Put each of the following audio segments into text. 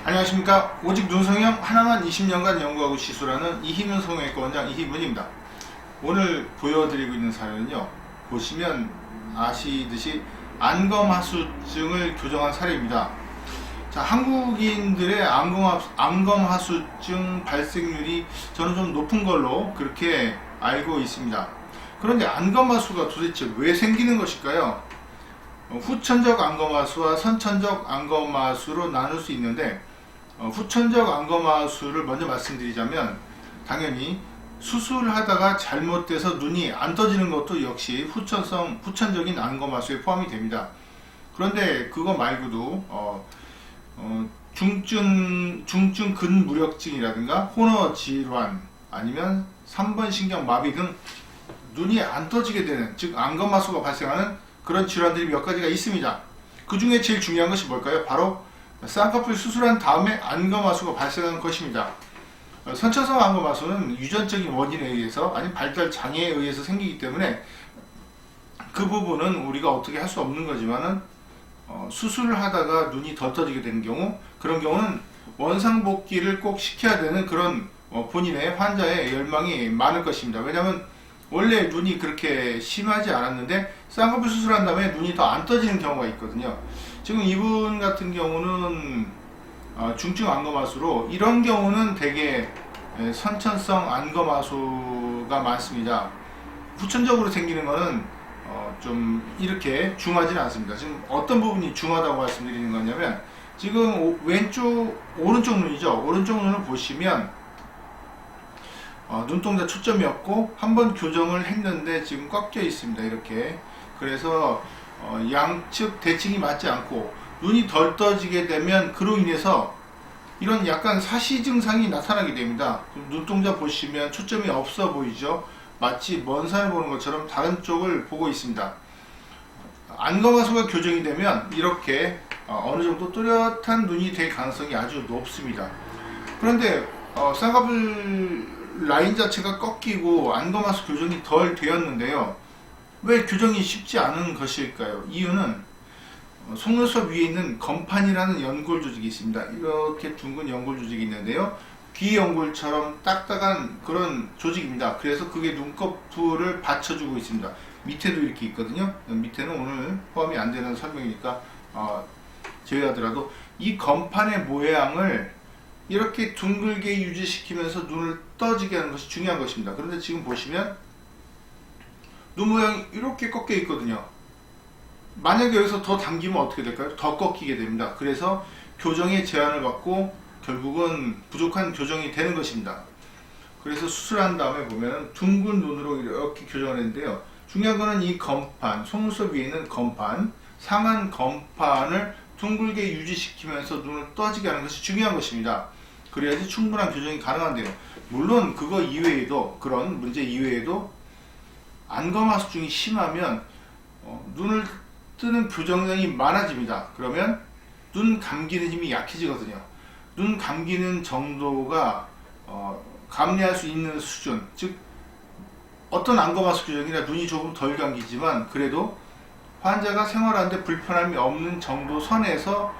안녕하십니까. 오직 눈성형 하나만 20년간 연구하고 시술하는 이희문 성형외과 원장 이희문입니다. 오늘 보여드리고 있는 사례는요, 보시면 아시듯이 안검하수증을 교정한 사례입니다. 자, 한국인들의 안검하수증 발생률이 저는 좀 높은 걸로 그렇게 알고 있습니다. 그런데 안검하수가 도대체 왜 생기는 것일까요? 후천적 안검하수와 선천적 안검하수로 나눌 수 있는데, 후천적 안검하수를 먼저 말씀드리자면, 당연히 수술하다가 잘못돼서 눈이 안 떠지는 것도 역시 후천적인 안검하수에 포함이 됩니다. 그런데 그거 말고도 중증 근무력증이라든가 호너 질환, 아니면 3번 신경 마비 등 눈이 안 떠지게 되는, 즉 안검하수가 발생하는 그런 질환들이 몇 가지가 있습니다. 그 중에 제일 중요한 것이 뭘까요? 바로 쌍꺼풀 수술한 다음에 안검하수가 발생하는 것입니다. 선천성 안검하수는 유전적인 원인에 의해서, 아니면 발달 장애에 의해서 생기기 때문에 그 부분은 우리가 어떻게 할 수 없는 거지만은, 수술을 하다가 눈이 더 떠지게 되는 경우, 그런 경우는 원상복귀를 꼭 시켜야 되는 그런 본인의 환자의 열망이 많을 것입니다. 왜냐하면 원래 눈이 그렇게 심하지 않았는데 쌍꺼풀 수술한 다음에 눈이 더 안 떠지는 경우가 있거든요. 지금 이분 같은 경우는 중증 안검하수로, 이런 경우는 대개 선천성 안검하수가 많습니다. 후천적으로 생기는 거는 좀 이렇게 중하지는 않습니다. 지금 어떤 부분이 중하다고 말씀드리는 거냐면, 지금 오른쪽 눈이죠. 오른쪽 눈을 보시면 눈동자 초점이 없고 한번 교정을 했는데 지금 꽉 껴 있습니다. 이렇게. 그래서 양측 대칭이 맞지 않고 눈이 덜 떠지게 되면 그로 인해서 이런 약간 사시 증상이 나타나게 됩니다. 눈동자 보시면 초점이 없어 보이죠. 마치 먼 산을 보는 것처럼 다른 쪽을 보고 있습니다. 안검하수가 교정이 되면 이렇게 어느 정도 뚜렷한 눈이 될 가능성이 아주 높습니다. 그런데 쌍꺼풀 라인 자체가 꺾이고 안검하수 교정이 덜 되었는데요, 왜 교정이 쉽지 않은 것일까요? 이유는 속눈썹 위에 있는 검판이라는 연골 조직이 있습니다. 이렇게 둥근 연골 조직이 있는데요, 귀 연골처럼 딱딱한 그런 조직입니다. 그래서 그게 눈꺼풀을 받쳐주고 있습니다. 밑에도 이렇게 있거든요. 밑에는 오늘 포함이 안 되는 설명이니까 제외하더라도 이 검판의 모양을 이렇게 둥글게 유지시키면서 눈을 떠지게 하는 것이 중요한 것입니다. 그런데 지금 보시면 눈 모양이 이렇게 꺾여 있거든요. 만약에 여기서 더 당기면 어떻게 될까요? 더 꺾이게 됩니다. 그래서 교정의 제한을 받고 결국은 부족한 교정이 되는 것입니다. 그래서 수술한 다음에 보면 둥근 눈으로 이렇게 교정을 했는데요, 중요한 거는 이 검판, 속눈썹 위에 있는 검판, 상한 검판을 둥글게 유지시키면서 눈을 떠지게 하는 것이 중요한 것입니다. 그래야지 충분한 교정이 가능한데요. 물론 그거 이외에도, 그런 문제 이외에도 안검하수증이 심하면 눈을 뜨는 교정량이 많아집니다. 그러면 눈 감기는 힘이 약해지거든요. 눈 감기는 정도가 감내할 수 있는 수준, 즉 어떤 안검하수 교정이나 눈이 조금 덜 감기지만 그래도 환자가 생활하는데 불편함이 없는 정도 선에서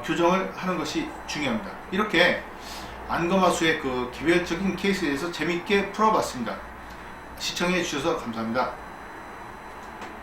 교정을 하는 것이 중요합니다. 이렇게 안검하수의 그 개별적인 케이스에 대해서 재밌게 풀어봤습니다. 시청해 주셔서 감사합니다.